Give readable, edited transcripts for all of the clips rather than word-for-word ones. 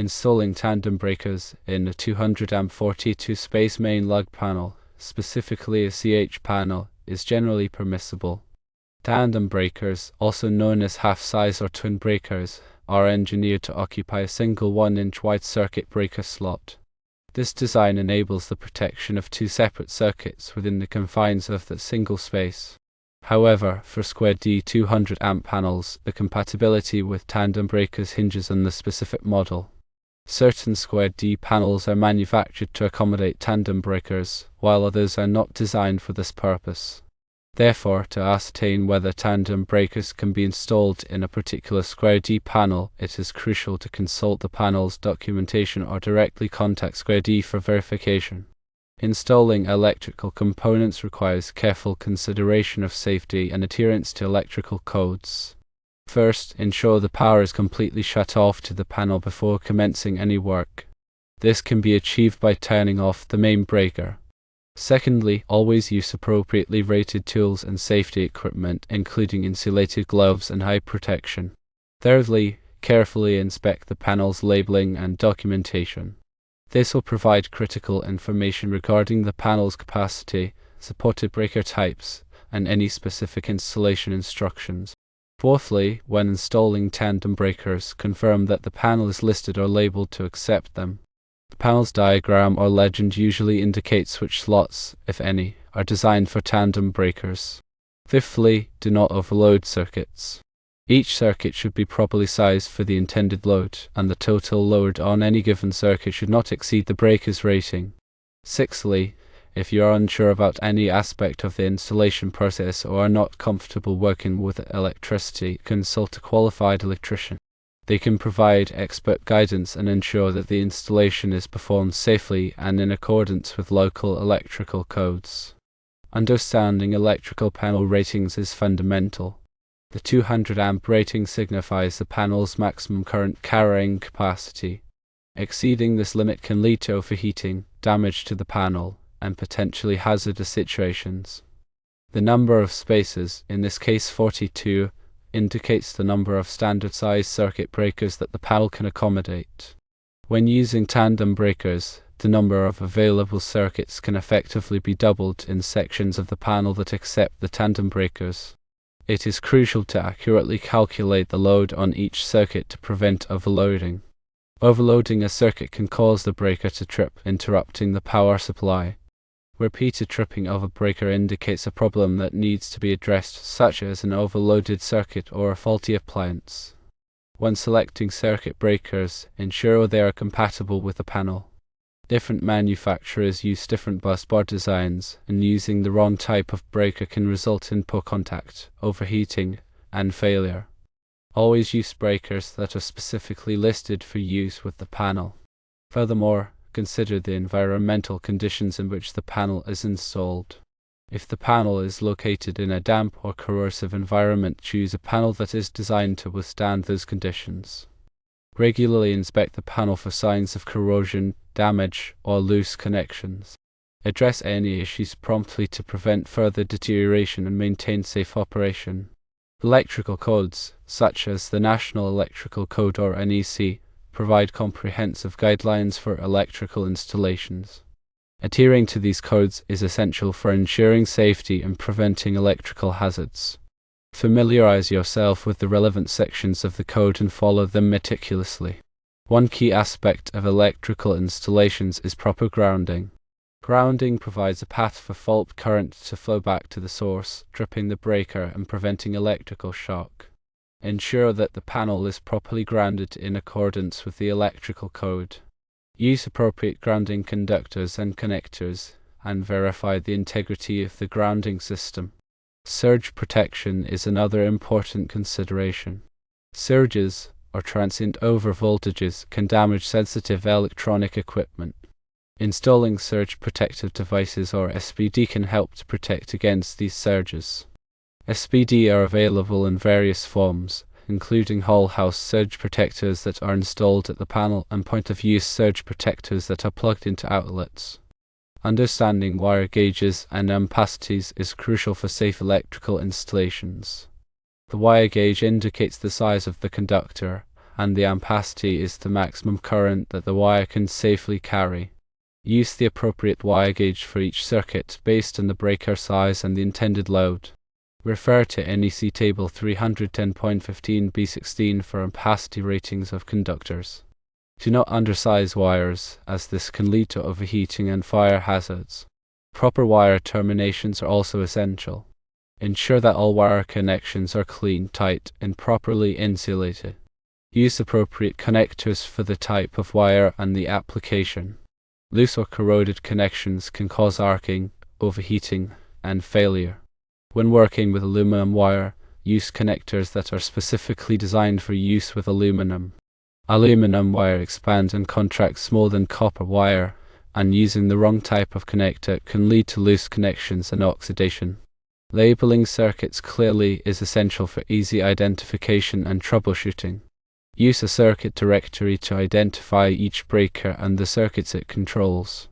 Installing tandem breakers in a 200 amp 42 space main lug panel, specifically a CH panel, is generally permissible. Tandem breakers, also known as half-size or twin breakers, are engineered to occupy a single 1-inch wide circuit breaker slot. This design enables the protection of two separate circuits within the confines of the single space. However, for square D 200 amp panels, the compatibility with tandem breakers hinges on the specific model. Certain square D panels are manufactured to accommodate tandem breakers, while others are not designed for this purpose. Therefore, to ascertain whether tandem breakers can be installed in a particular square D panel, it is crucial to consult the panel's documentation or directly contact square D for verification. Installing electrical components requires careful consideration of safety and adherence to electrical codes. First, ensure the power is completely shut off to the panel before commencing any work. This can be achieved by turning off the main breaker. Secondly, always use appropriately rated tools and safety equipment, including insulated gloves and eye protection. Thirdly, carefully inspect the panel's labeling and documentation. This will provide critical information regarding the panel's capacity, supported breaker types, and any specific installation instructions. Fourthly, when installing tandem breakers, confirm that the panel is listed or labeled to accept them. The panel's diagram or legend usually indicates which slots, if any, are designed for tandem breakers. Fifthly, do not overload circuits. Each circuit should be properly sized for the intended load, and the total load on any given circuit should not exceed the breaker's rating. Sixthly, if you are unsure about any aspect of the installation process or are not comfortable working with electricity, consult a qualified electrician. They can provide expert guidance and ensure that the installation is performed safely and in accordance with local electrical codes. Understanding electrical panel ratings is fundamental. The 200 amp rating signifies the panel's maximum current carrying capacity. Exceeding this limit can lead to overheating, damage to the panel, and potentially hazardous situations. The number of spaces, in this case 42, indicates the number of standard-sized circuit breakers that the panel can accommodate. When using tandem breakers, the number of available circuits can effectively be doubled in sections of the panel that accept the tandem breakers. It is crucial to accurately calculate the load on each circuit to prevent overloading. Overloading a circuit can cause the breaker to trip, interrupting the power supply. Repeated tripping of a breaker indicates a problem that needs to be addressed, such as an overloaded circuit or a faulty appliance. When selecting circuit breakers, ensure they are compatible with the panel. Different manufacturers use different bus bar designs, and using the wrong type of breaker can result in poor contact, overheating, and failure. Always use breakers that are specifically listed for use with the panel. Furthermore, consider the environmental conditions in which the panel is installed. If the panel is located in a damp or corrosive environment, choose a panel that is designed to withstand those conditions. Regularly inspect the panel for signs of corrosion, damage, or loose connections. Address any issues promptly to prevent further deterioration and maintain safe operation. Electrical codes, such as the National Electrical Code or NEC, provide comprehensive guidelines for electrical installations. Adhering to these codes is essential for ensuring safety and preventing electrical hazards. Familiarize yourself with the relevant sections of the code and follow them meticulously. One key aspect of electrical installations is proper grounding. Grounding provides a path for fault current to flow back to the source, tripping the breaker and preventing electrical shock. Ensure that the panel is properly grounded in accordance with the electrical code. Use appropriate grounding conductors and connectors, and verify the integrity of the grounding system. Surge protection is another important consideration. Surges, or transient overvoltages, can damage sensitive electronic equipment. Installing surge protective devices or SPD can help to protect against these surges. SPD are available in various forms, including whole-house surge protectors that are installed at the panel and point-of-use surge protectors that are plugged into outlets. Understanding wire gauges and ampacities is crucial for safe electrical installations. The wire gauge indicates the size of the conductor, and the ampacity is the maximum current that the wire can safely carry. Use the appropriate wire gauge for each circuit based on the breaker size and the intended load. Refer to NEC Table 310.15b16 for ampacity ratings of conductors. Do not undersize wires, as this can lead to overheating and fire hazards. Proper wire terminations are also essential. Ensure that all wire connections are clean, tight, and properly insulated. Use appropriate connectors for the type of wire and the application. Loose or corroded connections can cause arcing, overheating, and failure. When working with aluminum wire, use connectors that are specifically designed for use with aluminum. Aluminum wire expands and contracts more than copper wire, and using the wrong type of connector can lead to loose connections and oxidation. Labeling circuits clearly is essential for easy identification and troubleshooting. Use a circuit directory to identify each breaker and the circuits it controls.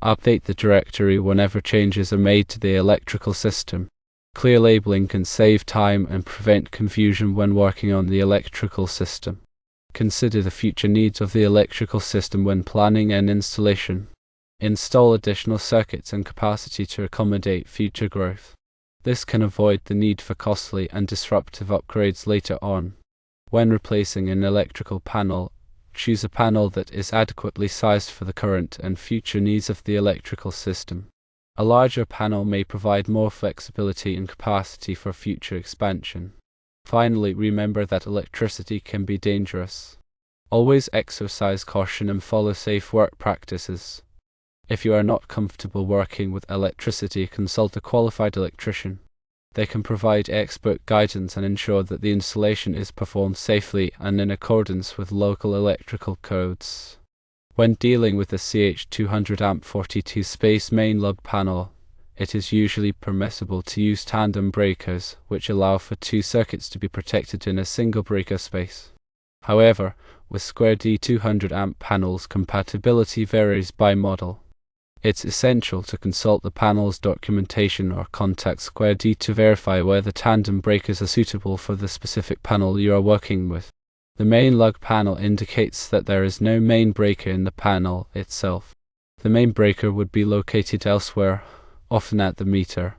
Update the directory whenever changes are made to the electrical system. Clear labeling can save time and prevent confusion when working on the electrical system. Consider the future needs of the electrical system when planning and installation. Install additional circuits and capacity to accommodate future growth. This can avoid the need for costly and disruptive upgrades later on. When replacing an electrical panel, choose a panel that is adequately sized for the current and future needs of the electrical system. A larger panel may provide more flexibility and capacity for future expansion. Finally, remember that electricity can be dangerous. Always exercise caution and follow safe work practices. If you are not comfortable working with electricity, consult a qualified electrician. They can provide expert guidance and ensure that the installation is performed safely and in accordance with local electrical codes. When dealing with a CH200 42 space main lug panel, it is usually permissible to use tandem breakers, which allow for two circuits to be protected in a single breaker space. However, with square D 200 amp panels, compatibility varies by model. It's essential to consult the panel's documentation or contact Square D to verify whether tandem breakers are suitable for the specific panel you are working with. The main lug panel indicates that there is no main breaker in the panel itself. The main breaker would be located elsewhere, often at the meter.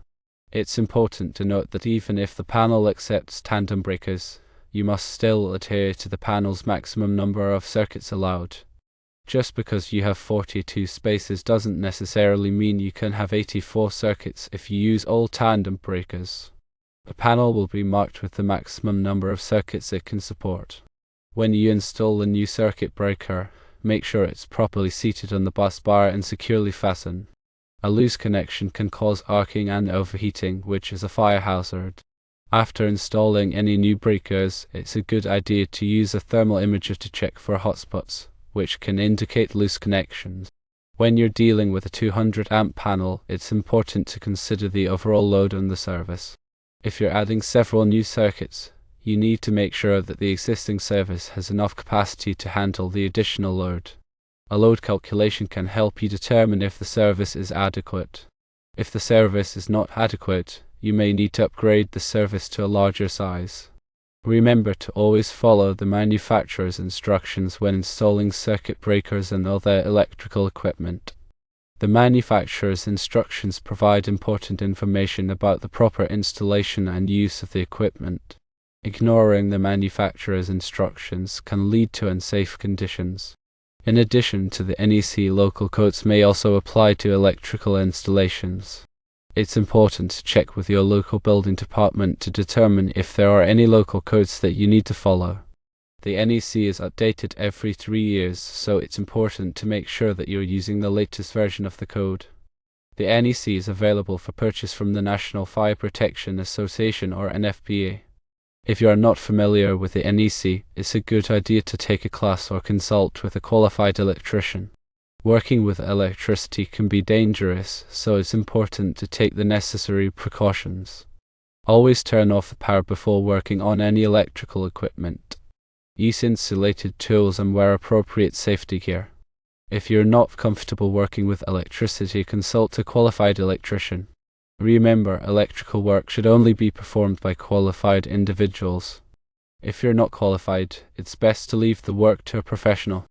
It's important to note that even if the panel accepts tandem breakers, you must still adhere to the panel's maximum number of circuits allowed. Just because you have 42 spaces doesn't necessarily mean you can have 84 circuits if you use all tandem breakers. The panel will be marked with the maximum number of circuits it can support. When you install a new circuit breaker, make sure it's properly seated on the bus bar and securely fastened. A loose connection can cause arcing and overheating, which is a fire hazard. After installing any new breakers, it's a good idea to use a thermal imager to check for hotspots, which can indicate loose connections. When you're dealing with a 200 amp panel, it's important to consider the overall load on the service. If you're adding several new circuits, you need to make sure that the existing service has enough capacity to handle the additional load. A load calculation can help you determine if the service is adequate. If the service is not adequate, you may need to upgrade the service to a larger size. Remember to always follow the manufacturer's instructions when installing circuit breakers and other electrical equipment. The manufacturer's instructions provide important information about the proper installation and use of the equipment. Ignoring the manufacturer's instructions can lead to unsafe conditions. In addition to the NEC local codes may also apply to electrical installations. It's important to check with your local building department to determine if there are any local codes that you need to follow. The NEC is updated every 3 years, so it's important to make sure that you're using the latest version of the code. The NEC is available for purchase from the National Fire Protection Association or NFPA. If you are not familiar with the NEC, it's a good idea to take a class or consult with a qualified electrician. Working with electricity can be dangerous, so it's important to take the necessary precautions. Always turn off the power before working on any electrical equipment. Use insulated tools and wear appropriate safety gear. If you're not comfortable working with electricity, consult a qualified electrician. Remember, electrical work should only be performed by qualified individuals. If you're not qualified, it's best to leave the work to a professional.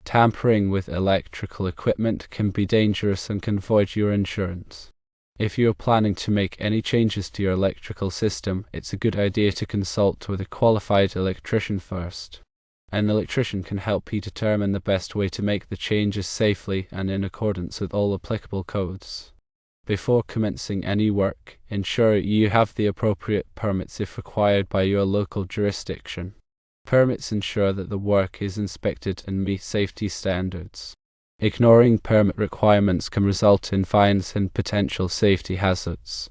Tampering with electrical equipment can be dangerous and can void your insurance. If you're planning to make any changes to your electrical system, it's a good idea to consult with a qualified electrician first. An electrician can help you determine the best way to make the changes safely and in accordance with all applicable codes. Before commencing any work, ensure you have the appropriate permits if required by your local jurisdiction. Permits ensure that the work is inspected and meets safety standards. Ignoring permit requirements can result in fines and potential safety hazards.